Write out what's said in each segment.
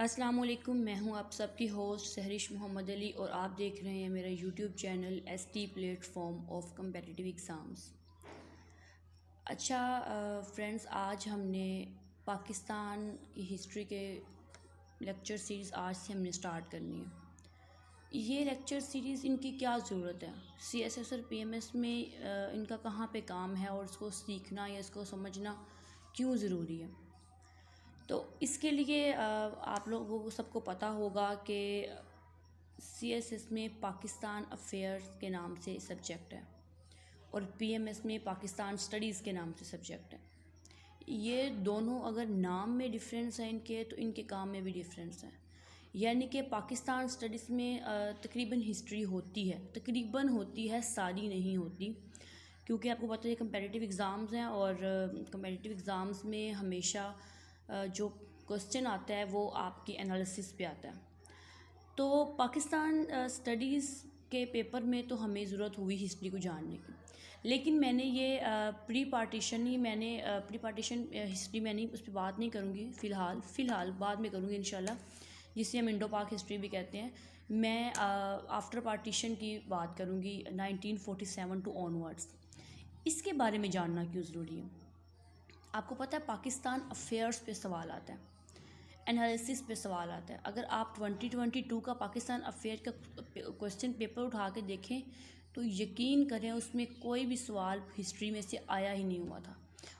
السلام علیکم، میں ہوں آپ سب کی ہوسٹ سہرش محمد علی اور آپ دیکھ رہے ہیں میرا YouTube channel S T plate form of competitive exams. اچھا فرینڈس، آج ہم نے پاکستان کی ہسٹری کے لیکچر سیریز آج سے ہم نے سٹارٹ کرنی ہے۔ یہ لیکچر سیریز ان کی کیا ضرورت ہے؟ سی ایس ایس اور پی ایم ایس میں ان کا کہاں پہ کام ہے اور اس کو سیکھنا یا اس کو سمجھنا کیوں ضروری ہے؟ تو اس کے لیے آپ لوگوں کو سب کو پتہ ہوگا کہ سی ایس ایس میں پاکستان افیئرس کے نام سے سبجیکٹ ہے اور پی ایم ایس میں پاکستان اسٹڈیز کے نام سے سبجیکٹ ہے۔ یہ دونوں اگر نام میں ڈفرینس ہے ان کے، تو ان کے کام میں بھی ڈفرینس ہے۔ یعنی کہ پاکستان اسٹڈیز میں تقریباً ہسٹری ہوتی ہے، تقریباً ہوتی ہے، ساری نہیں ہوتی، کیونکہ آپ کو پتہ ہے کمپیٹیٹیو ایگزامز ہیں اور کمپیٹیٹیو ایگزامز میں ہمیشہ جو کوسچن آتا ہے وہ آپ کی انالیسس پہ آتا ہے۔ تو پاکستان اسٹڈیز کے پیپر میں تو ہمیں ضرورت ہوئی ہسٹری کو جاننے کی، لیکن میں نے یہ پری پارٹیشن ہسٹری میں نہیں، اس پہ بات نہیں کروں گی فی الحال بعد میں کروں گی انشاءاللہ، جسے ہم انڈو پاک ہسٹری بھی کہتے ہیں۔ میں آفٹر پارٹیشن کی بات کروں گی 1947 ٹو آنورڈس۔ اس کے بارے میں جاننا کیوں ضروری ہے؟ آپ کو پتہ ہے پاکستان افیئرس پہ سوال آتا ہے، انالیسس پہ سوال آتا ہے۔ اگر آپ 2022 کا پاکستان افیئر کا کوسچن پیپر اٹھا کے دیکھیں تو یقین کریں اس میں کوئی بھی سوال ہسٹری میں سے آیا ہی نہیں ہوا تھا۔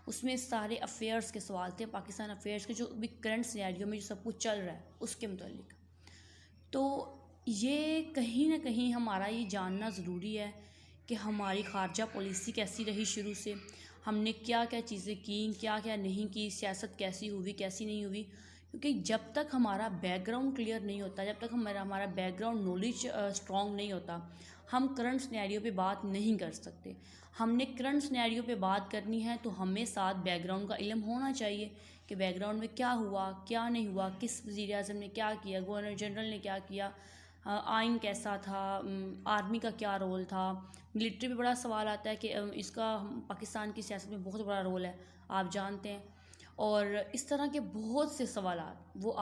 اس میں سارے افیئرس کے سوال تھے، پاکستان افیئرس کے، جو بھی کرنٹ سینیریو میں جو سب کچھ چل رہا ہے اس کے متعلق۔ تو یہ کہیں نہ کہیں ہمارا یہ جاننا ضروری ہے کہ ہماری خارجہ پالیسی کیسی رہی شروع سے، ہم نے کیا کیا چیزیں کیں، کیا کیا نہیں کی، سیاست کیسی ہوئی کیسی نہیں ہوئی، کیونکہ جب تک ہمارا بیک گراؤنڈ کلیئر نہیں ہوتا، جب تک ہمارا بیک گراؤنڈ نالج اسٹرانگ نہیں ہوتا، ہم کرنٹ سینیریو پہ بات نہیں کر سکتے۔ ہم نے کرنٹ سینیریو پہ بات کرنی ہے تو ہمیں ساتھ بیک گراؤنڈ کا علم ہونا چاہیے کہ بیک گراؤنڈ میں کیا ہوا، کیا نہیں ہوا، کس وزیر اعظم نے کیا کیا، گورنر جنرل نے کیا کیا، آئین کیسا تھا، آرمی کا کیا رول تھا۔ ملٹری پہ بڑا سوال آتا ہے کہ اس کا پاکستان کی سیاست میں بہت بڑا رول ہے، آپ جانتے ہیں۔ اور اس طرح کے بہت سے سوالات وہ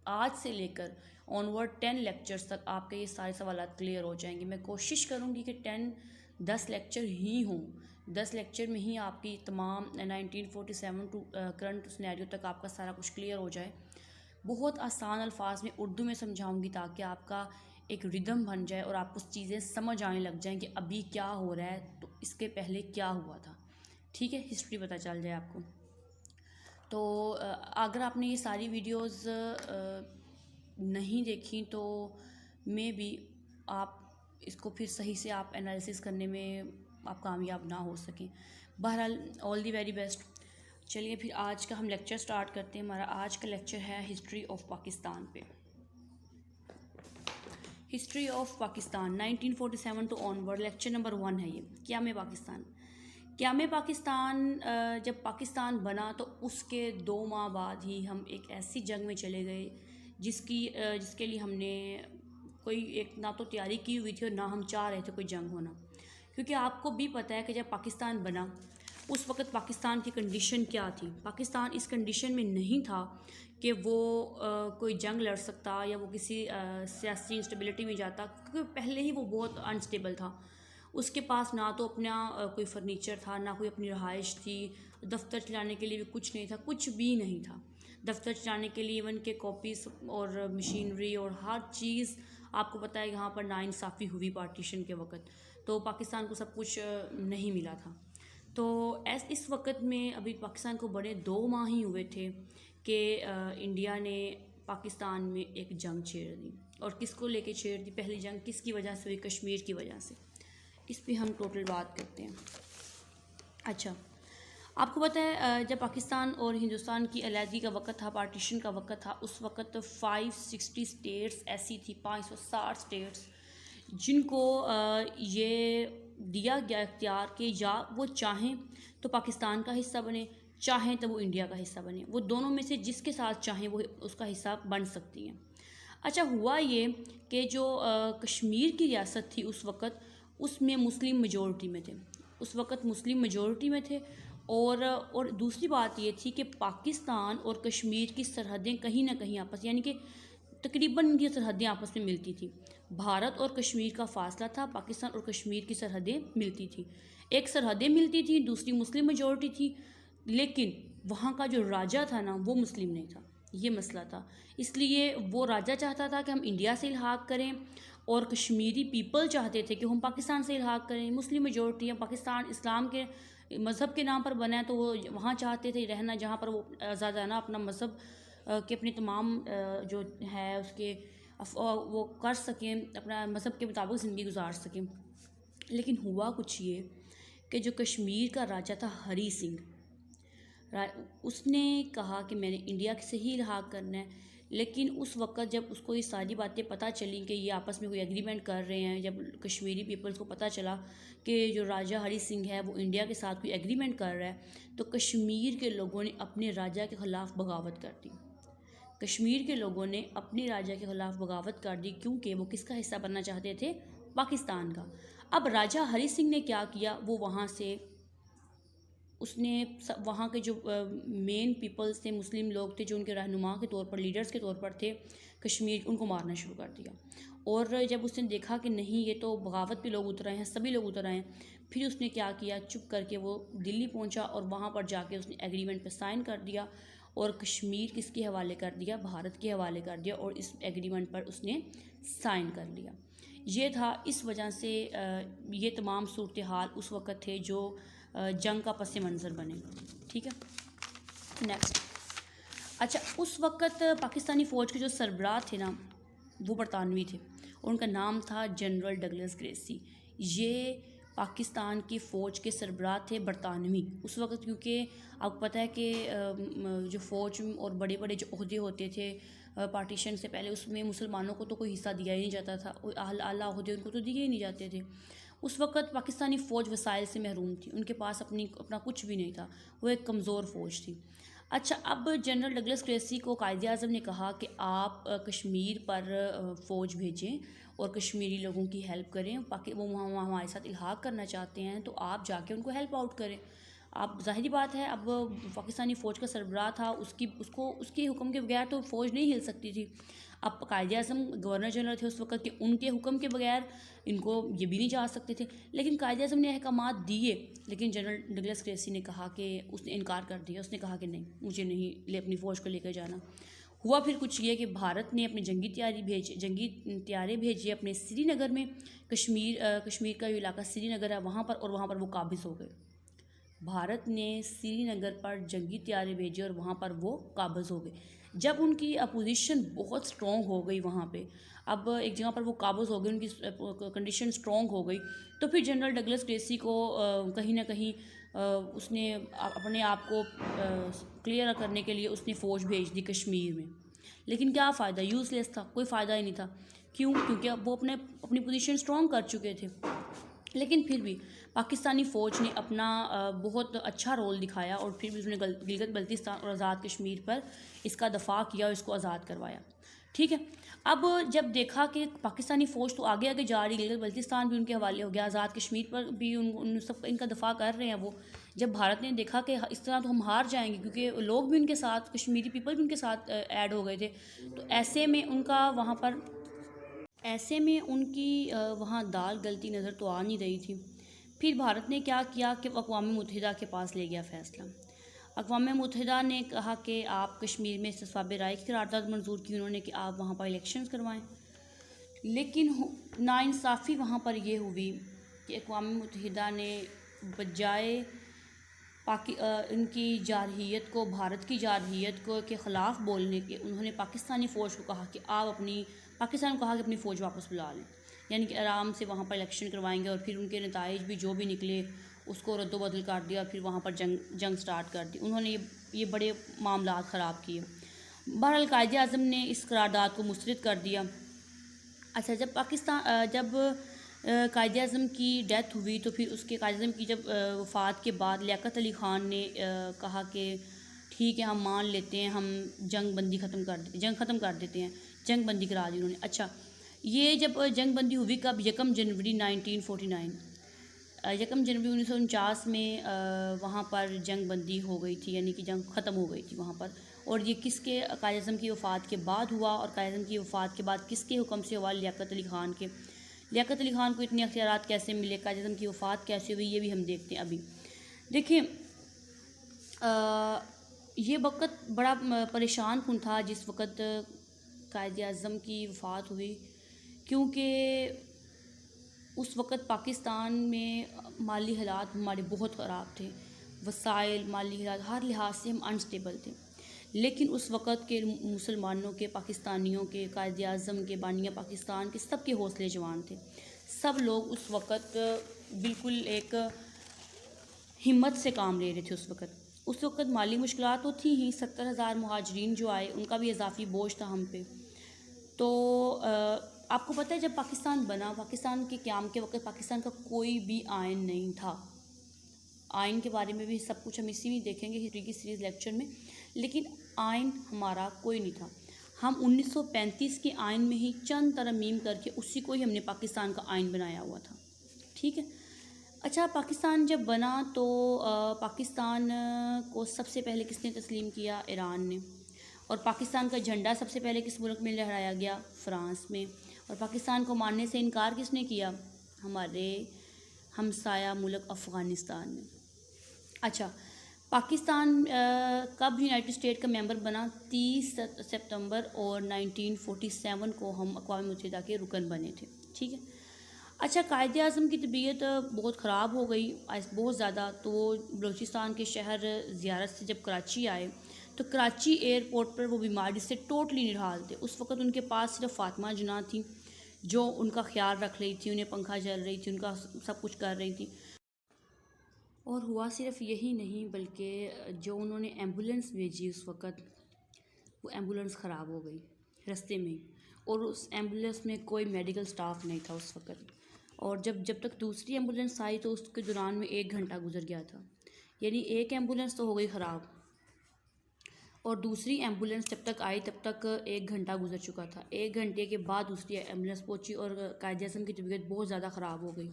آج سے لے کر آنورڈ 10 لیکچرز تک آپ کے یہ سارے سوالات کلیئر ہو جائیں گے۔ میں کوشش کروں گی کہ 10 لیکچر ہی ہوں، 10 لیکچر میں ہی آپ کی تمام 1947 ٹو کرنٹ سینیریو تک آپ کا سارا کچھ کلیئر ہو جائے۔ بہت آسان الفاظ میں اردو میں سمجھاؤں گی تاکہ آپ کا ایک ردم بن جائے اور آپ کو چیزیں سمجھ آنے لگ جائیں کہ ابھی کیا ہو رہا ہے تو اس کے پہلے کیا ہوا تھا، ٹھیک ہے، ہسٹری پتہ چل جائے آپ کو۔ تو اگر آپ نے یہ ساری ویڈیوز نہیں دیکھی تو میں بھی آپ اس کو پھر صحیح سے آپ انالیسس کرنے میں آپ کامیاب نہ ہو سکیں۔ بہرحال آل دی ویری بیسٹ۔ چلیے پھر آج کا ہم لیکچر سٹارٹ کرتے ہیں۔ ہمارا آج کا لیکچر ہے ہسٹری آف پاکستان پہ۔ History of Pakistan 1947 to onward, lecture number 1 ہے یہ، قیام پاکستان۔ قیام پاکستان جب پاکستان بنا تو اس کے 2 ماہ بعد ہی ہم ایک ایسی جنگ میں چلے گئے جس کے لیے ہم نے کوئی ایک نہ تو تیاری کی ہوئی تھی اور نہ ہم چاہ رہے تھے کوئی جنگ ہونا، کیونکہ آپ کو بھی پتہ ہے کہ جب پاکستان بنا اس وقت پاکستان کی کنڈیشن کیا تھی۔ پاکستان اس کنڈیشن میں نہیں تھا کہ وہ کوئی جنگ لڑ سکتا یا وہ کسی سیاسی انسٹیبلٹی میں جاتا، کیونکہ پہلے ہی وہ بہت انسٹیبل تھا۔ اس کے پاس نہ تو اپنا کوئی فرنیچر تھا، نہ کوئی اپنی رہائش تھی، دفتر چلانے کے لیے بھی کچھ نہیں تھا، کچھ بھی نہیں تھا۔ دفتر چلانے کے لیے ایون کہ کاپیز اور مشینری اور ہر چیز، آپ کو پتہ ہے یہاں پر ناانصافی ہوئی پارٹیشن کے وقت، تو پاکستان کو سب کچھ نہیں ملا تھا۔ تو اس وقت میں ابھی پاکستان کو بڑے 2 ماہ ہی ہوئے تھے کہ انڈیا نے پاکستان میں ایک جنگ چھیڑ دی۔ اور کس کو لے کے چھیڑ دی؟ پہلی جنگ کس کی وجہ سے ہوئی؟ کشمیر کی وجہ سے۔ اس پہ ہم ٹوٹل بات کرتے ہیں۔ اچھا، آپ کو پتہ ہے جب پاکستان اور ہندوستان کی علیحدگی کا وقت تھا، پارٹیشن کا وقت تھا، اس وقت 560 اسٹیٹس ایسی تھی، 560 اسٹیٹس جن کو یہ دیا گیا اختیار کہ یا وہ چاہیں تو پاکستان کا حصہ بنے، چاہیں تو وہ انڈیا کا حصہ بنے، وہ دونوں میں سے جس کے ساتھ چاہیں وہ اس کا حصہ بن سکتی ہیں۔ اچھا، ہوا یہ کہ جو کشمیر کی ریاست تھی اس وقت، اس میں مسلم میجورٹی میں تھے، اس وقت مسلم میجورٹی میں تھے، اور دوسری بات یہ تھی کہ پاکستان اور کشمیر کی سرحدیں کہیں نہ کہیں آپس یعنی کہ تقریباً ان کی سرحدیں آپس میں ملتی تھیں. بھارت اور کشمیر کا فاصلہ تھا, پاکستان اور کشمیر کی سرحدیں ملتی تھیں. ایک سرحدیں ملتی تھیں, دوسری مسلم میجورٹی تھی, لیکن وہاں کا جو راجا تھا نا وہ مسلم نہیں تھا. یہ مسئلہ تھا. اس لیے وہ راجا چاہتا تھا کہ ہم انڈیا سے الحاق کریں, اور کشمیری پیپل چاہتے تھے کہ ہم پاکستان سے الحاق کریں. مسلم میجورٹی ہے, پاکستان اسلام کے مذہب کے نام پر بنا ہے, تو وہ وہاں چاہتے تھے رہنا جہاں پر وہ آزادانہ اپنا مذہب کے اپنے تمام جو ہے اس کے وہ کر سکیں, اپنا مذہب کے مطابق زندگی گزار سکیں. لیکن ہوا کچھ یہ کہ جو کشمیر کا راجا تھا ہری سنگھ, اس نے کہا کہ میں نے انڈیا سے ہی الحاق کرنا ہے. لیکن اس وقت جب اس کو یہ ساری باتیں پتہ چلیں کہ یہ آپس میں کوئی ایگریمنٹ کر رہے ہیں, جب کشمیری پیپلز کو پتہ چلا کہ جو راجا ہری سنگھ ہے وہ انڈیا کے ساتھ کوئی ایگریمنٹ کر رہا ہے, تو کشمیر کے لوگوں نے اپنے راجا کے خلاف بغاوت کر دی. کشمیر کے لوگوں نے اپنے راجا کے خلاف بغاوت کر دی, کیونکہ وہ کس کا حصہ بننا چاہتے تھے؟ پاکستان کا. اب راجا ہری سنگھ نے کیا کیا, وہ وہاں سے اس نے وہاں کے جو مین پیپلز تھے, مسلم لوگ تھے جو ان کے رہنما کے طور پر, لیڈرز کے طور پر تھے کشمیر, ان کو مارنا شروع کر دیا. اور جب اس نے دیکھا کہ نہیں یہ تو بغاوت پہ لوگ اتر آئے ہیں, سبھی لوگ اتر آئے ہیں, پھر اس نے کیا کیا, چپ کر کے وہ دلی پہنچا اور وہاں پر جا کے اس نے ایگریمنٹ پہ سائن کر دیا, اور کشمیر کس کے حوالے کر دیا؟ بھارت کے حوالے کر دیا, اور اس ایگریمنٹ پر اس نے سائن کر لیا. یہ تھا, اس وجہ سے یہ تمام صورتحال اس وقت تھے جو جنگ کا پس منظر بنے. ٹھیک ہے, نیکسٹ. اچھا, اس وقت پاکستانی فوج کے جو سربراہ تھے نا وہ برطانوی تھے, اور ان کا نام تھا جنرل ڈگلس گریسی. یہ پاکستان کی فوج کے سربراہ تھے برطانوی اس وقت, کیونکہ آپ کو پتہ ہے کہ جو فوج اور بڑے بڑے جو عہدے ہوتے تھے پارٹیشن سے پہلے, اس میں مسلمانوں کو تو کوئی حصہ دیا ہی نہیں جاتا تھا, اعلیٰ عہدے ان کو تو دیے ہی نہیں جاتے تھے. اس وقت پاکستانی فوج وسائل سے محروم تھی, ان کے پاس اپنا کچھ بھی نہیں تھا, وہ ایک کمزور فوج تھی. اچھا, اب جنرل ڈگلس گریسی کو قائد اعظم نے کہا کہ آپ کشمیر پر فوج بھیجیں اور کشمیری لوگوں کی ہیلپ کریں, وہ وہاں ہمارے ساتھ الحاق کرنا چاہتے ہیں, تو آپ جا کے ان کو ہیلپ آؤٹ کریں. اب ظاہری بات ہے, اب پاکستانی فوج کا سربراہ تھا, اس کے حکم کے بغیر تو فوج نہیں ہل سکتی تھی. اب قائد اعظم گورنر جنرل تھے اس وقت کہ ان کے حکم کے بغیر ان کو یہ بھی نہیں جا سکتے تھے. لیکن قائد اعظم نے احکامات دیے, لیکن جنرل ڈگلس گریسی نے کہا کہ اس نے انکار کر دیا. اس نے کہا کہ نہیں, مجھے نہیں اپنی فوج کو لے کر جانا. ہوا پھر کچھ یہ کہ بھارت نے اپنے جنگی طیارے بھیجے اپنے سری نگر میں, کشمیر کا جو علاقہ سری نگر ہے وہاں پر, اور وہاں پر وہ قابض ہو گئے. بھارت نے سری نگر پر جنگی طیارے بھیجے اور وہاں پر وہ قابض ہو گئے. جب ان کی اپوزیشن بہت سٹرونگ ہو گئی وہاں پہ, اب ایک جگہ پر وہ قابض ہو گئے, ان کی کنڈیشن سٹرونگ ہو گئی, تو پھر جنرل ڈگلس گریسی کو کہیں نہ کہیں اس نے اپنے آپ کو کلیئر کرنے کے لیے اس نے فوج بھیج دی کشمیر میں. لیکن کیا فائدہ, یوز لیس تھا, کوئی فائدہ ہی نہیں تھا. کیوں؟ کیونکہ وہ اپنی پوزیشن سٹرونگ کر چکے تھے. لیکن پھر بھی پاکستانی فوج نے اپنا بہت اچھا رول دکھایا, اور پھر بھی اس نے گلگت بلتستان اور آزاد کشمیر پر اس کا دفاع کیا اور اس کو آزاد کروایا. ٹھیک ہے, اب جب دیکھا کہ پاکستانی فوج تو آگے آگے جا رہی, گلگت بلتستان بھی ان کے حوالے ہو گیا, آزاد کشمیر پر بھی ان کا دفاع کر رہے ہیں وہ, جب بھارت نے دیکھا کہ اس طرح تو ہم ہار جائیں گے, کیونکہ لوگ بھی ان کے ساتھ, کشمیری پیپل بھی ان کے ساتھ ایڈ ہو گئے تھے, تو ایسے میں ان کی وہاں دال گلتی نظر تو آ نہیں رہی تھی. پھر بھارت نے کیا کیا کہ اقوام متحدہ کے پاس لے گیا فیصلہ. اقوام متحدہ نے کہا کہ آپ کشمیر میں استصواب رائے کی قرارداد منظور کی انہوں نے کہ آپ وہاں پر الیکشنز کروائیں. لیکن ناانصافی وہاں پر یہ ہوئی کہ اقوام متحدہ نے بجائے ان کی جارحیت کو, بھارت کی جارحیت کو کے خلاف بولنے کے, انہوں نے پاکستانی فوج کو کہا کہ آپ پاکستان کو کہا کہ اپنی فوج واپس بلا لیں, یعنی کہ آرام سے وہاں پر الیکشن کروائیں گے, اور پھر ان کے نتائج بھی جو بھی نکلے اس کو رد و بدل کر دیا, پھر وہاں پر جنگ سٹارٹ کر دی. انہوں نے یہ بڑے معاملات خراب کیے. بہرحال قائد اعظم نے اس قرارداد کو مسترد کر دیا. اچھا, جب قائد اعظم کی ڈیتھ ہوئی, تو پھر اس کے قائد اعظم کی جب وفات کے بعد لیاقت علی خان نے کہا کہ ٹھیک ہے, ہم مان لیتے ہیں, ہم جنگ ختم کر دیتے ہیں, جنگ بندی کرا دی انہوں نے. اچھا, یہ جب جنگ بندی ہوئی کب, 1 جنوری 1949. یکم جنوری 1949 میں وہاں پر جنگ بندی ہو گئی تھی، یعنی کہ جنگ ختم ہو گئی تھی وہاں پر. اور یہ کس کے قائد اعظم کی وفات کے بعد ہوا، اور قائد اعظم کی وفات کے بعد کس کے حکم سے ہوا؟ لیاقت علی خان کے. لیاقت علی خان کو اتنے اختیارات کیسے ملے، قائد اعظم کی وفات کیسے ہوئی، یہ بھی ہم دیکھتے ہیں ابھی. دیکھیں یہ وقت بڑا پریشان کن تھا جس وقت قائد اعظم کی وفات ہوئی، کیونکہ اس وقت پاکستان میں مالی حالات ہمارے بہت خراب تھے، وسائل، مالی حالات، ہر لحاظ سے ہم انسٹیبل تھے. لیکن اس وقت کے مسلمانوں کے، پاکستانیوں کے، قائد اعظم کے، بانیہ پاکستان کے، سب کے حوصلے جوان تھے. سب لوگ اس وقت بالکل ایک ہمت سے کام لے رہے تھے. اس وقت مالی مشکلات تو تھیں ہی، 70,000 مہاجرین جو آئے ان کا بھی اضافی بوجھ تھا ہم پہ. تو آپ کو پتہ ہے جب پاکستان بنا، پاکستان کے قیام کے وقت پاکستان کا کوئی بھی آئین نہیں تھا. آئین کے بارے میں بھی سب کچھ ہم اسی میں دیکھیں گے ہسٹری کی سیریز لیکچر میں. لیکن آئین ہمارا کوئی نہیں تھا. ہم 1935 کے آئین میں ہی چند ترمیم کر کے اسی کو ہی ہم نے پاکستان کا آئین بنایا ہوا تھا. ٹھیک ہے. اچھا، پاکستان جب بنا تو پاکستان کو سب سے پہلے کس نے تسلیم کیا؟ ایران نے. اور پاکستان کا جھنڈا سب سے پہلے کس ملک میں لہرایا گیا؟ فرانس میں. اور پاکستان کو ماننے سے انکار کس نے کیا؟ ہمارے ہمسایہ ملک افغانستان میں. اچھا، پاکستان کب یونائٹڈ اسٹیٹ کا ممبر بنا؟ 30 ستمبر اور 1947 کو ہم اقوام متحدہ کے رکن بنے تھے. ٹھیک ہے. اچھا، قائد اعظم کی طبیعت بہت خراب ہو گئی بہت زیادہ، تو وہ بلوچستان کے شہر زیارت سے جب کراچی آئے تو کراچی ایئرپورٹ پر وہ بیماری سے ٹوٹلی نڈھال تھے. اس وقت ان کے پاس صرف فاطمہ جناح تھیں جو ان کا خیال رکھ رہی تھی، انہیں پنکھا جل رہی تھی، ان کا سب کچھ کر رہی تھی. اور ہوا صرف یہی نہیں بلکہ جو انہوں نے ایمبولینس بھیجی اس وقت، وہ ایمبولینس خراب ہو گئی رستے میں، اور اس ایمبولینس میں کوئی میڈیکل سٹاف نہیں تھا اس وقت. اور جب تک دوسری ایمبولینس آئی تو اس کے دوران میں 1 گھنٹہ گزر گیا تھا. یعنی ایک ایمبولینس تو ہو گئی خراب، اور دوسری ایمبولینس جب تک آئی تب تک 1 گھنٹہ گزر چکا تھا. 1 گھنٹے کے بعد دوسری ایمبولینس پہنچی اور قائد اعظم کی طبیعت بہت زیادہ خراب ہو گئی.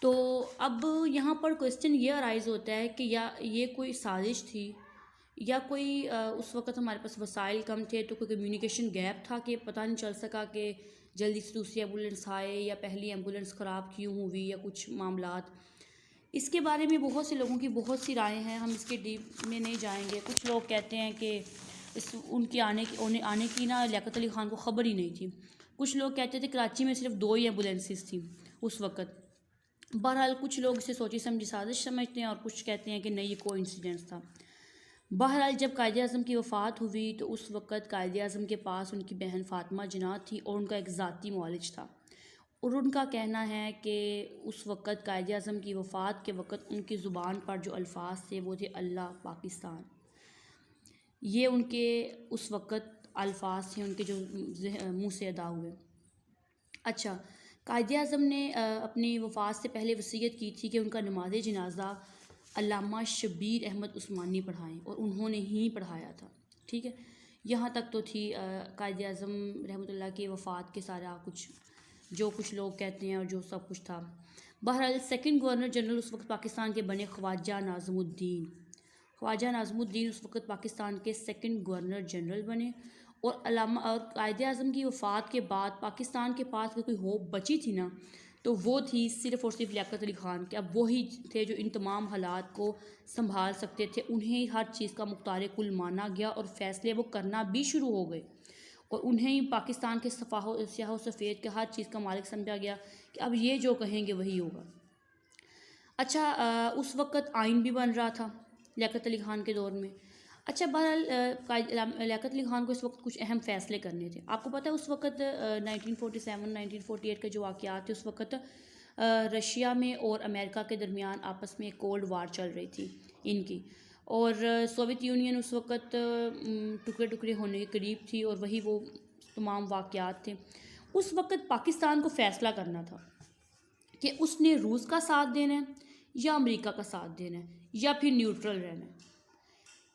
تو اب یہاں پر کویسچن یہ ارائز ہوتا ہے کہ یا یہ کوئی سازش تھی، یا کوئی اس وقت ہمارے پاس وسائل کم تھے تو کوئی کمیونیکیشن گیپ تھا کہ پتہ نہیں چل سکا کہ جلدی سے دوسری ایمبولینس آئے، یا پہلی ایمبولینس خراب کیوں ہوئی، یا کچھ معاملات. اس کے بارے میں بہت سے لوگوں کی بہت سی رائے ہیں، ہم اس کے ڈیپ میں نہیں جائیں گے. کچھ لوگ کہتے ہیں کہ ان کے آنے کی نا لیاقت علی خان کو خبر ہی نہیں تھی. کچھ لوگ کہتے تھے کراچی میں صرف 2 ہی ایمبولینسز تھیں اس وقت. بہرحال کچھ لوگ اسے سوچی سمجھی سازش سمجھتے ہیں، اور کچھ کہتے ہیں کہ نہیں، یہ کوئی انسیڈنس تھا. بہرحال جب قائد اعظم کی وفات ہوئی تو اس وقت قائد اعظم کے پاس ان کی بہن فاطمہ جناح تھی اور ان کا ایک ذاتی معالج تھا. اور ان کا کہنا ہے کہ اس وقت قائد اعظم کی وفات کے وقت ان کی زبان پر جو الفاظ تھے وہ تھے اللہ پاکستان. یہ ان کے اس وقت الفاظ تھے، ان کے جو منہ سے ادا ہوئے. اچھا، قائد اعظم نے اپنی وفات سے پہلے وصیت کی تھی کہ ان کا نماز جنازہ علامہ شبیر احمد عثمانی پڑھائیں، اور انہوں نے ہی پڑھایا تھا. ٹھیک ہے. یہاں تک تو تھی قائد اعظم رحمۃ اللہ کی وفات کے سارا کچھ جو کچھ لوگ کہتے ہیں اور جو سب کچھ تھا. بہرحال سیکنڈ گورنر جنرل اس وقت پاکستان کے بنے خواجہ ناظم الدین. خواجہ ناظم الدین اس وقت پاکستان کے سیکنڈ گورنر جنرل بنے. اور قائد اعظم کی وفات کے بعد پاکستان کے پاس کوئی ہوپ بچی تھی نا، تو وہ تھی صرف اور صرف لیاقت علی خان کے. اب وہی تھے جو ان تمام حالات کو سنبھال سکتے تھے. انہیں ہر چیز کا مختار کل مانا گیا اور فیصلے وہ کرنا بھی شروع ہو گئے، اور انہیں پاکستان کے سیاہ و سفید کے ہر چیز کا مالک سمجھا گیا کہ اب یہ جو کہیں گے وہی ہوگا. اچھا، اس وقت آئین بھی بن رہا تھا لیاقت علی خان کے دور میں. اچھا، بہرحال لیاقت علی خان کو اس وقت کچھ اہم فیصلے کرنے تھے. آپ کو پتہ ہے اس وقت 1947-1948 کے جو واقعات تھے، اس وقت رشیا میں اور امریکہ کے درمیان آپس میں ایک کولڈ وار چل رہی تھی ان کی، اور سوویت یونین اس وقت ٹکڑے ٹکڑے ہونے کے قریب تھی، اور وہی وہ تمام واقعات تھے. اس وقت پاکستان کو فیصلہ کرنا تھا کہ اس نے روس کا ساتھ دینا ہے یا امریکہ کا ساتھ دینا ہے یا پھر نیوٹرل رہنا ہے.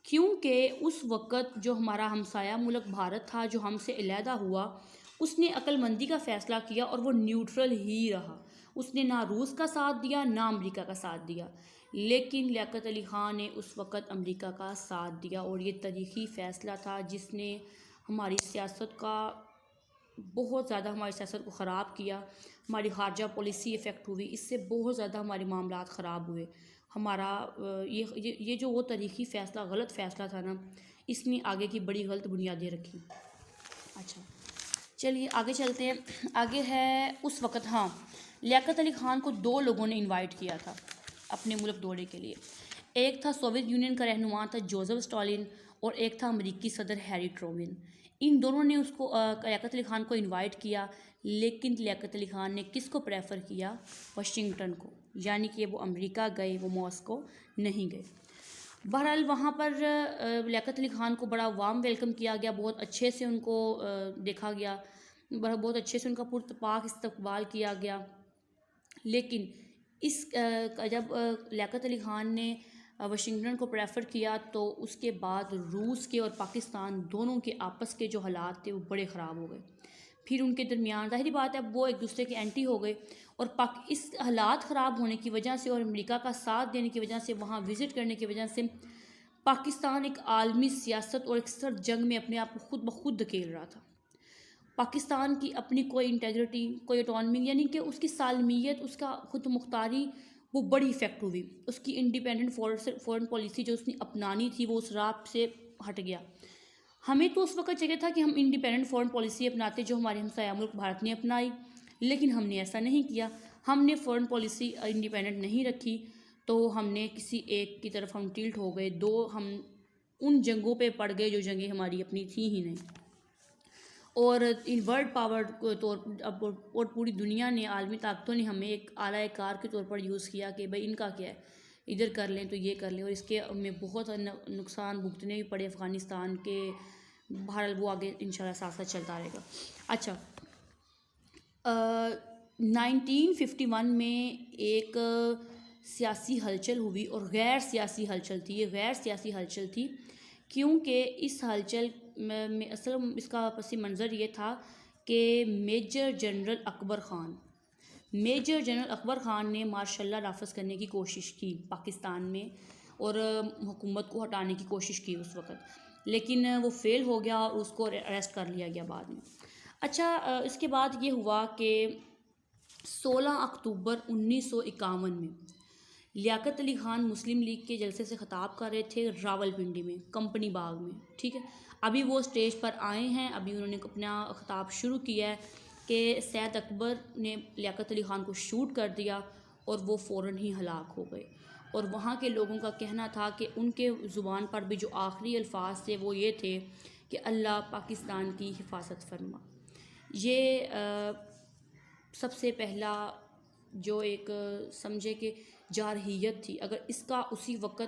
کیونکہ اس وقت جو ہمارا ہمسایہ ملک بھارت تھا جو ہم سے علیحدہ ہوا، اس نے عقل مندی کا فیصلہ کیا اور وہ نیوٹرل ہی رہا. اس نے نہ روس کا ساتھ دیا نہ امریکہ کا ساتھ دیا، لیکن لیاقت علی خان نے اس وقت امریکہ کا ساتھ دیا، اور یہ تاریخی فیصلہ تھا جس نے ہماری سیاست کا بہت زیادہ، ہماری سیاست کو خراب کیا، ہماری خارجہ پالیسی افیکٹ ہوئی، اس سے بہت زیادہ ہمارے معاملات خراب ہوئے ہمارا۔ یہ جو وہ تاریخی فیصلہ، غلط فیصلہ تھا نا، اس نے آگے کی بڑی غلط بنیادیں رکھی۔ اچھا چلیے آگے چلتے ہیں۔ آگے ہے اس وقت، ہاں، لیاقت علی خان کو 2 لوگوں نے انوائٹ کیا تھا اپنے ملک دورے کے لیے۔ ایک تھا سوویت یونین کا رہنما تھا جوزف اسٹالن، اور ایک تھا امریکی صدر ہیری ٹرومن۔ ان دونوں نے اس کو لیاقت علی خان کو انوائٹ کیا، لیکن لیاقت علی خان نے کس کو پریفر کیا؟ واشنگٹن کو، یعنی کہ وہ امریکہ گئے، وہ ماسکو نہیں گئے۔ بہرحال وہاں پر لیاقت علی خان کو بڑا وارم ویلکم کیا گیا، بہت اچھے سے ان کو دیکھا گیا، بہت اچھے سے ان کا پرتپاک استقبال کیا گیا۔ لیکن جب لیاقت علی خان نے واشنگٹن کو پریفر کیا تو اس کے بعد روس کے اور پاکستان دونوں کے آپس کے جو حالات تھے وہ بڑے خراب ہو گئے۔ پھر ان کے درمیان ظاہری بات ہے وہ ایک دوسرے کے اینٹی ہو گئے، اور اس حالات خراب ہونے کی وجہ سے اور امریکہ کا ساتھ دینے کی وجہ سے، وہاں وزٹ کرنے کی وجہ سے، پاکستان ایک عالمی سیاست اور ایک سرد جنگ میں اپنے آپ کو خود بخود دھکیل رہا تھا۔ پاکستان کی اپنی کوئی انٹیگریٹی، کوئی اٹانومی، یعنی کہ اس کی سالمیت، اس کا خود مختاری، وہ بڑی افیکٹ ہوئی۔ اس کی انڈیپینڈنٹ فورن پالیسی جو اس نے اپنانی تھی وہ اس راہ سے ہٹ گیا۔ ہمیں تو اس وقت چاہیے تھا کہ ہم انڈیپینڈنٹ فورن پالیسی اپناتے جو ہمارے ہمسایہ ملک بھارت نے اپنائی، لیکن ہم نے ایسا نہیں کیا۔ ہم نے فورن پالیسی انڈیپینڈنٹ نہیں رکھی، تو ہم نے کسی ایک کی طرف ہم ٹلٹ ہو گئے، ہم ان جنگوں پہ پڑ گئے جو جنگیں ہماری اپنی تھیں ہی نہیں، اور ان ورلڈ پاور کے طور پر اور پوری دنیا نے، عالمی طاقتوں نے ہمیں ایک اعلیٰ کار کے طور پر یوز کیا کہ بھائی ان کا کیا ہے، ادھر کر لیں تو یہ کر لیں، اور اس کے ہمیں بہت نقصان بھگتنے بھی پڑے افغانستان کے۔ بہرحال وہ آگے انشاءاللہ ساتھ ساتھ چلتا رہے گا۔ اچھا 1951 میں ایک سیاسی ہلچل ہوئی، اور غیر سیاسی ہلچل تھی۔ یہ غیر سیاسی ہلچل تھی کیونکہ اس ہلچل میں اصل اس کا پس منظر یہ تھا کہ میجر جنرل اکبر خان نے مارشل لا نافذ کرنے کی کوشش کی پاکستان میں، اور حکومت کو ہٹانے کی کوشش کی اس وقت، لیکن وہ فیل ہو گیا اور اس کو اریسٹ کر لیا گیا بعد میں۔ اچھا اس کے بعد یہ ہوا کہ 16 اکتوبر 1951 میں لیاقت علی خان مسلم لیگ کے جلسے سے خطاب کر رہے تھے راول پنڈی میں، کمپنی باغ میں، ٹھیک ہے۔ ابھی وہ اسٹیج پر آئے ہیں، ابھی انہوں نے اپنا خطاب شروع کیا ہے کہ سید اکبر نے لیاقت علی خان کو شوٹ کر دیا، اور وہ فوراً ہی ہلاک ہو گئے۔ اور وہاں کے لوگوں کا کہنا تھا کہ ان کے زبان پر بھی جو آخری الفاظ تھے وہ یہ تھے کہ اللہ پاکستان کی حفاظت فرما۔ یہ سب سے پہلا جو ایک سمجھے کہ جارحیت تھی، اگر اس کا اسی وقت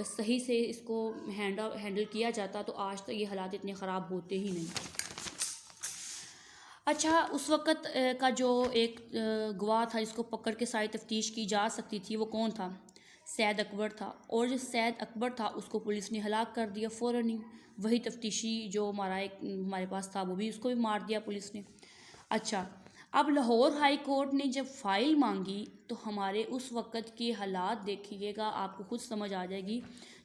صحیح سے اس کو ہینڈل کیا جاتا تو آج تک یہ حالات اتنے خراب ہوتے ہی نہیں۔ اچھا اس وقت کا جو ایک گواہ تھا جس کو پکڑ کے ساری تفتیش کی جا سکتی تھی وہ کون تھا؟ سید اکبر تھا، اور جو سید اکبر تھا اس کو پولیس نے ہلاک کر دیا فوراً ہی۔ وہی تفتیشی جو ہمارے پاس تھا وہ بھی اس کو بھی مار دیا پولیس نے۔ اچھا اب لاہور ہائی کورٹ نے جب فائل مانگی تو ہمارے اس وقت کے حالات دیکھیے گا، آپ کو خود سمجھ آ جائے گی۔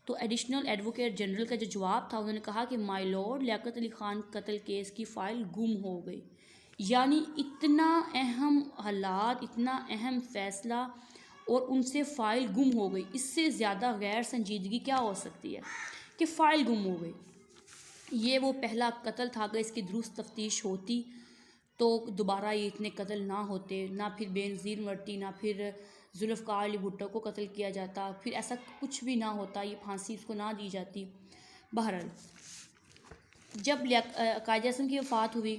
تو ایڈیشنل ایڈوکیٹ جنرل کا جو جواب تھا انہوں نے کہا کہ مائی لارڈ لیاقت علی خان قتل کیس کی فائل گم ہو گئی، یعنی اتنا اہم حالات، اتنا اہم فیصلہ، اور ان سے فائل گم ہو گئی، اس سے زیادہ غیر سنجیدگی کیا ہو سکتی ہے کہ فائل گم ہو گئی۔ یہ وہ پہلا قتل تھا، اگر اس کی درست تفتیش ہوتی تو دوبارہ یہ اتنے قتل نہ ہوتے، نہ پھر بے نظیر مرتی، نہ پھر ذوالفقار علی بھٹو کو قتل کیا جاتا، پھر ایسا کچھ بھی نہ ہوتا، یہ پھانسی اس کو نہ دی جاتی۔ بہرحال جب قائد اعظم کی وفات ہوئی،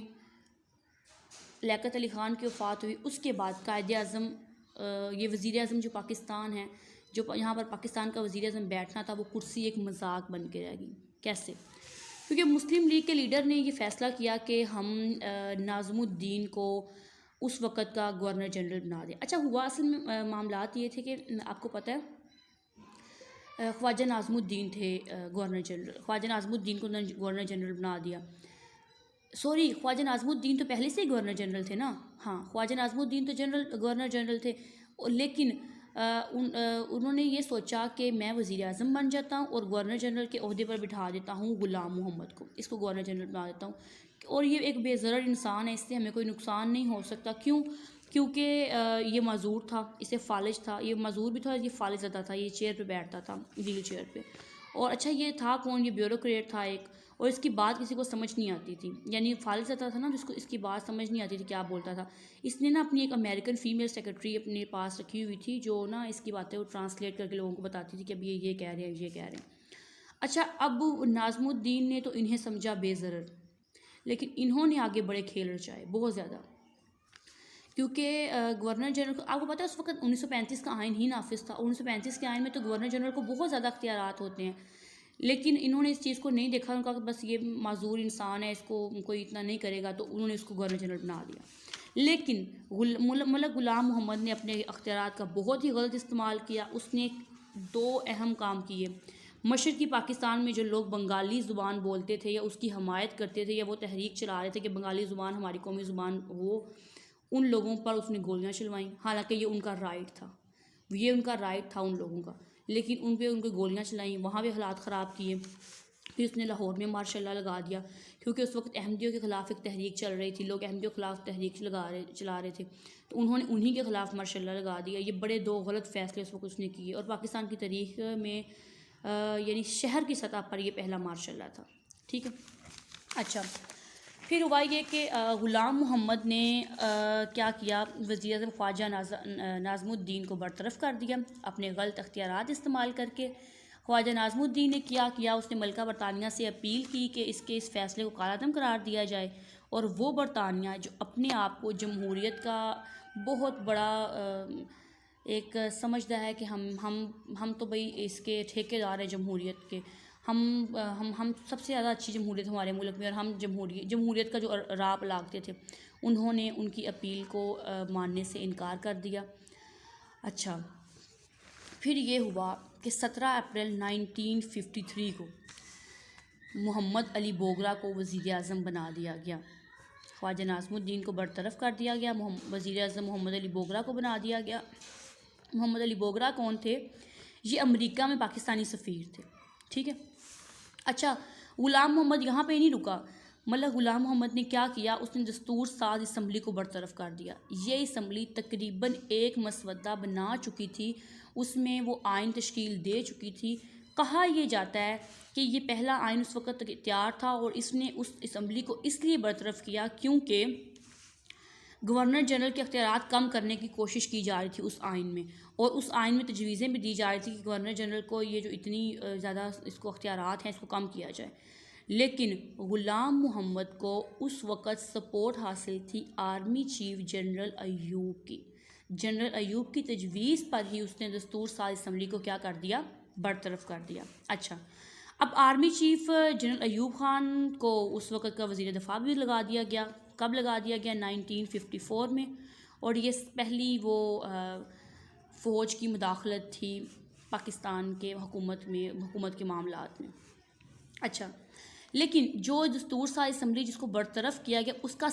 لیاقت علی خان کی وفات ہوئی، اس کے بعد قائد اعظم، یہ وزیر اعظم جو پاکستان ہے، جو یہاں پر پاکستان کا وزیر اعظم بیٹھنا تھا، وہ کرسی ایک مذاق بن کے رہ گئی۔ کیسے؟ کیونکہ مسلم لیگ کے لیڈر نے یہ فیصلہ کیا کہ ہم ناظم الدین کو اس وقت کا گورنر جنرل بنا دیں۔ اچھا ہوا اصل میں معاملات یہ تھے کہ آپ کو پتہ ہے خواجہ ناظم الدین تھے گورنر جنرل، خواجہ ناظم الدین کو گورنر جنرل بنا دیا۔ سوری، خواجہ ناظم الدین تو پہلے سے ہی گورنر جنرل تھے نا. ہاں، خواجہ ناظم الدین تو گورنر جنرل تھے، لیکن انہوں نے یہ سوچا کہ میں وزیر اعظم بن جاتا ہوں اور گورنر جنرل کے عہدے پر بٹھا دیتا ہوں غلام محمد کو، اس کو گورنر جنرل بنا دیتا ہوں، اور یہ ایک بے ضرر انسان ہے، اس سے ہمیں کوئی نقصان نہیں ہو سکتا. کیونکہ یہ معذور تھا، اسے فالج تھا، یہ معذور بھی تھا، یہ فالج زدہ تھا، یہ چیئر پہ بیٹھتا تھا، ویل چیئر پہ. اور اچھا یہ تھا کون؟ یہ بیوروکریٹ تھا ایک، اور اس کی بات کسی کو سمجھ نہیں آتی تھی، یعنی فالج زدہ تھا نا، جس کو اس کی بات سمجھ نہیں آتی تھی کیا بولتا تھا. اس نے نا اپنی ایک امریکن فیمیل سیکرٹری اپنے پاس رکھی ہوئی تھی، جو نا اس کی باتیں وہ ٹرانسلیٹ کر کے لوگوں کو بتاتی تھی کہ اب یہ کہہ رہے ہیں، یہ کہہ رہے ہیں. اچھا، اب ناظم الدین نے تو انہیں سمجھا بے ضرر، لیکن انہوں نے آگے بڑے کھیل رچائے بہت زیادہ، کیونکہ گورنر جنرل کو آپ کو پتہ ہے اس وقت 1935 کا آئین ہی نافذ تھا. 1935 کے آئین میں تو گورنر جنرل کو بہت زیادہ اختیارات ہوتے ہیں، لیکن انہوں نے اس چیز کو نہیں دیکھا. انہوں نے کہا کہ بس یہ معذور انسان ہے، اس کو کوئی اتنا نہیں کرے گا، تو انہوں نے اس کو گورنر جنرل بنا دیا. لیکن ملک غلام محمد نے اپنے اختیارات کا بہت ہی غلط استعمال کیا. اس نے 2 اہم کام کیے. مشرقی پاکستان میں جو لوگ بنگالی زبان بولتے تھے یا اس کی حمایت کرتے تھے یا وہ تحریک چلا رہے تھے کہ بنگالی زبان ہماری قومی زبان ہو، ان لوگوں پر اس نے گولیاں چلوائیں. حالانکہ یہ ان کا رائٹ تھا، ان لوگوں کا، لیکن ان پہ گولیاں چلائیں، وہاں بھی حالات خراب کیے. پھر اس نے لاہور میں مارشاء اللہ لگا دیا، کیونکہ اس وقت احمدیوں کے خلاف ایک تحریک چل رہی تھی، لوگ احمدیوں کے خلاف تحریک چلا رہے تھے، تو انہوں نے انہی کے خلاف مارشاء اللہ لگا دیا. یہ بڑے 2 غلط فیصلے اس وقت اس نے کیے، اور پاکستان کی تاریخ میں یعنی شہر کی سطح پر یہ پہلا مارشاء اللہ تھا. ٹھیک ہے. اچھا، پھر ہوا یہ کہ غلام محمد نے کیا کیا، وزیر اعظم خواجہ ناظم الدین کو برطرف کر دیا اپنے غلط اختیارات استعمال کر کے. خواجہ ناظم الدین نے کیا اس نے ملکہ برطانیہ سے اپیل کی کہ اس فیصلے کو کالعدم قرار دیا جائے، اور وہ برطانیہ جو اپنے آپ کو جمہوریت کا بہت بڑا ایک سمجھتا ہے کہ ہم تو بھئی اس کے ٹھیکیدار ہیں جمہوریت کے، ہم سب سے زیادہ اچھی جمہوریت ہمارے ملک میں، اور ہم جمہوریت کا جو راپ لاگتے تھے، انہوں نے ان کی اپیل کو ماننے سے انکار کر دیا. اچھا، پھر یہ ہوا کہ 17 اپریل 1953 کو محمد علی بوگرا کو وزیر اعظم بنا دیا گیا. خواجہ ناظم الدین کو برطرف کر دیا گیا، وزیر اعظم محمد علی بوگرا کو بنا دیا گیا. محمد علی بوگرا کون تھے؟ یہ امریکہ میں پاکستانی سفیر تھے. ٹھیک ہے. اچھا، غلام محمد یہاں پہ نہیں رکا. ملک غلام محمد نے کیا کیا، اس نے دستور ساز اسمبلی کو برطرف کر دیا. یہ اسمبلی تقریباً ایک مسودہ بنا چکی تھی، اس میں وہ آئین تشکیل دے چکی تھی. کہا یہ جاتا ہے کہ یہ پہلا آئین اس وقت تیار تھا، اور اس نے اس اسمبلی کو اس لیے برطرف کیا کیونکہ گورنر جنرل کے اختیارات کم کرنے کی کوشش کی جا رہی تھی اس آئین میں، اور اس آئین میں تجویزیں بھی دی جا رہی تھی کہ گورنر جنرل کو یہ جو اتنی زیادہ اس کو اختیارات ہیں اس کو کم کیا جائے. لیکن غلام محمد کو اس وقت سپورٹ حاصل تھی آرمی چیف جنرل ایوب کی. جنرل ایوب کی تجویز پر ہی اس نے دستور ساز اسمبلی کو کیا کر دیا، برطرف کر دیا. اچھا، اب army chief general Ayub Khan کو اس وقت کا وزیر دفاع بھی لگا دیا گیا. کب لگا دیا گیا؟ 1954 میں. اور یہ پہلی وہ فوج کی مداخلت تھی پاکستان کے حکومت کے معاملات میں. اچھا، لیکن جو دستور ساز اسمبلی جس کو برطرف کیا گیا، اس کا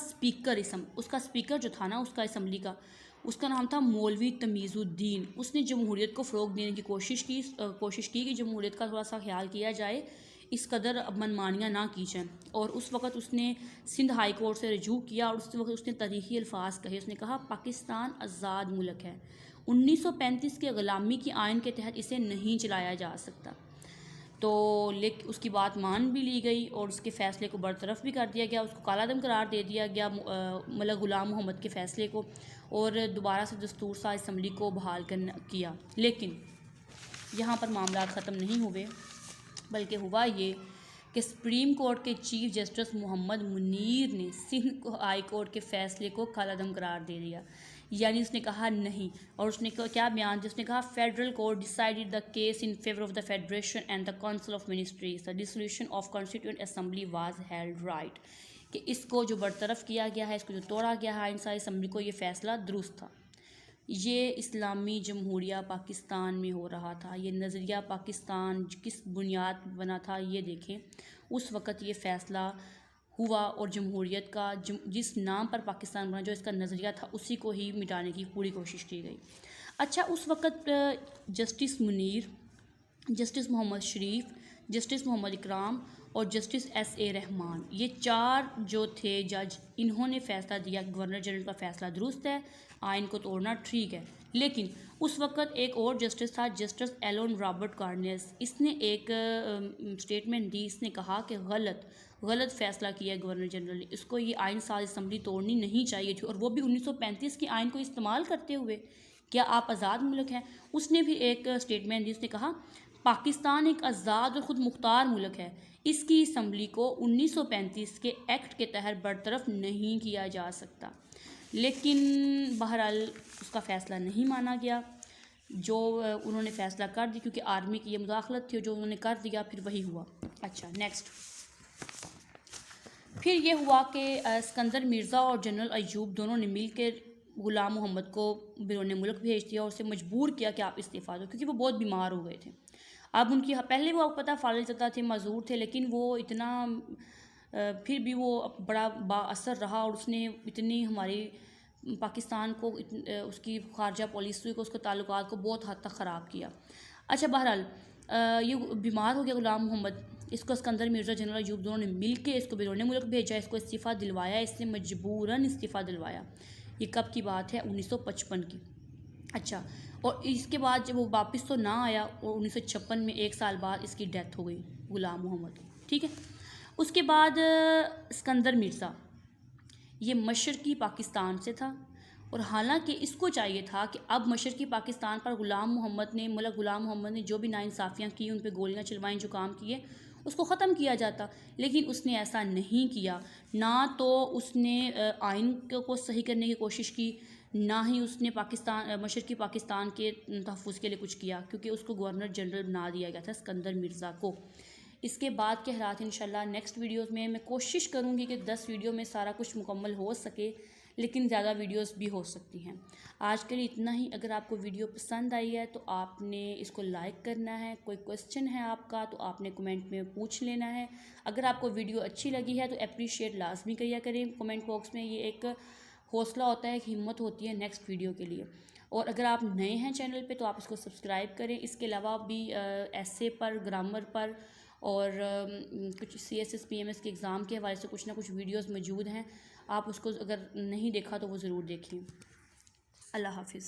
اسپیکر جو تھا نا اس کا اسمبلی کا، اس کا نام تھا مولوی تمیز الدین. اس نے جمہوریت کو فروغ دینے کی کوشش کی کہ جمہوریت کا تھوڑا سا خیال کیا جائے، اس قدر منمانیاں نہ کی جائیں. اور اس وقت اس نے سندھ ہائی کورٹ سے رجوع کیا، اور اس وقت اس نے تاریخی الفاظ کہے. اس نے کہا پاکستان آزاد ملک ہے، 1935 کے غلامی کی آئین کے تحت اسے نہیں چلایا جا سکتا. تو لیکن اس کی بات مان بھی لی گئی، اور اس کے فیصلے کو برطرف بھی کر دیا گیا، اس کو کالعدم قرار دے دیا گیا ملک غلام محمد کے فیصلے کو، اور دوبارہ سے دستور ساز اسمبلی کو بحال کیا. لیکن یہاں پر معاملات ختم نہیں ہوئے، بلکہ ہوا یہ کہ سپریم کورٹ کے چیف جسٹس محمد منیر نے سندھ ہائی کورٹ کے فیصلے کو کالعدم قرار دے دیا. یعنی اس نے کہا نہیں، اور اس نے کیا بیان، جس نے کہا federal court decided the case in favour of the federation and the council of ministries, the dissolution of constituent assembly was held right. کہ اس کو جو برطرف کیا گیا ہے، اس کو جو توڑا گیا ہے انسائی اسمبلی کو، یہ فیصلہ درست تھا. یہ اسلامی جمہوریہ پاکستان میں ہو رہا تھا. یہ نظریہ پاکستان کس بنیاد پر بنا تھا یہ دیکھیں. اس وقت یہ فیصلہ ہوا اور جمہوریت کا جس نام پر پاکستان بنا، جو اس کا نظریہ تھا، اسی کو ہی مٹانے کی پوری کوشش کی گئی۔ اچھا، اس وقت جسٹس منیر، جسٹس محمد شریف، جسٹس محمد اکرام اور جسٹس ایس اے رحمان، یہ 4 جو تھے جج، انہوں نے فیصلہ دیا کہ گورنر جنرل کا فیصلہ درست ہے، آئین کو توڑنا ٹھیک ہے۔ لیکن اس وقت ایک اور جسٹس تھا، جسٹس ایلون رابرٹ کارنیس، اس نے ایک سٹیٹمنٹ دی، اس نے کہا کہ غلط فیصلہ کیا ہے گورنر جنرل نے، اس کو یہ آئین ساز اسمبلی توڑنی نہیں چاہیے تھی، اور وہ بھی 1935 کے آئین کو استعمال کرتے ہوئے۔ کیا آپ آزاد ملک ہیں؟ اس نے بھی ایک سٹیٹمنٹ دی، اس نے کہا پاکستان ایک آزاد اور خود مختار ملک ہے، اس کی اسمبلی کو 1935 کے ایکٹ کے تحت برطرف نہیں کیا جا سکتا۔ لیکن بہرحال اس کا فیصلہ نہیں مانا گیا، جو انہوں نے فیصلہ کر دی، کیونکہ آرمی کی یہ مداخلت تھی، جو انہوں نے کر دیا پھر وہی ہوا۔ اچھا، نیکسٹ پھر یہ ہوا کہ اسکندر مرزا اور جنرل ایوب دونوں نے مل کے غلام محمد کو بیرون ملک بھیج دیا اور اسے مجبور کیا کہ آپ استعفیٰ دو، کیونکہ وہ بہت بیمار ہو گئے تھے۔ اب ان کی پہلے وہ پتہ فالج زدہ تھے، معذور تھے، لیکن وہ اتنا پھر بھی وہ بڑا با اثر رہا، اور اس نے اتنی ہماری پاکستان کو اس کی خارجہ پالیسی کو، اس کے تعلقات کو بہت حد تک خراب کیا۔ اچھا، بہرحال یہ بیمار ہو گیا غلام محمد، اس کو اسکندر مرزا، جنرل ایوب دونوں نے مل کے اس کو بیرون ملک بھیجا، اس کو استعفیٰ دلوایا، اس نے مجبوراً استعفیٰ دلوایا۔ یہ کب کی بات ہے؟ 1955 کی۔ اچھا، اور اس کے بعد جب وہ واپس تو نہ آیا، اور 1956 میں 1 سال بعد اس کی ڈیتھ ہو گئی غلام محمد، ٹھیک ہے۔ اس کے بعد اسکندر مرزا، یہ مشرقی پاکستان سے تھا، اور حالانکہ اس کو چاہیے تھا کہ اب مشرقی پاکستان پر غلام محمد نے جو بھی ناانصافیاں کی، ان پہ گولیاں چلوائیں، جو کام کیے، اس کو ختم کیا جاتا، لیکن اس نے ایسا نہیں کیا۔ نہ تو اس نے آئین کو صحیح کرنے کی کوشش کی، نہ ہی اس نے مشرقی پاکستان کے تحفظ کے لیے کچھ کیا، کیونکہ اس کو گورنر جنرل بنا دیا گیا تھا اسکندر مرزا کو۔ اس کے بعد کے حالات انشاءاللہ نیکسٹ ویڈیوز میں کوشش کروں گی کہ 10 ویڈیو میں سارا کچھ مکمل ہو سکے، لیکن زیادہ ویڈیوز بھی ہو سکتی ہیں۔ آج کے لیے اتنا ہی۔ اگر آپ کو ویڈیو پسند آئی ہے تو آپ نے اس کو لائک کرنا ہے، کوئی کوسچن ہے آپ کا تو آپ نے کمنٹ میں پوچھ لینا ہے۔ اگر آپ کو ویڈیو اچھی لگی ہے تو اپریشیٹ لازمی کیا کریں کمنٹ باکس میں، یہ ایک حوصلہ ہوتا ہے، ایک ہمت ہوتی ہے نیکسٹ ویڈیو کے لیے۔ اور اگر آپ نئے ہیں چینل پہ تو آپ اس کو سبسکرائب کریں۔ اس کے علاوہ بھی ایسے پر، گرامر پر، اور کچھ CSS PMS کے ایگزام کے حوالے سے کچھ نہ کچھ ویڈیوز موجود ہیں، آپ اس کو اگر نہیں دیکھا تو وہ ضرور دیکھیں۔ اللہ حافظ۔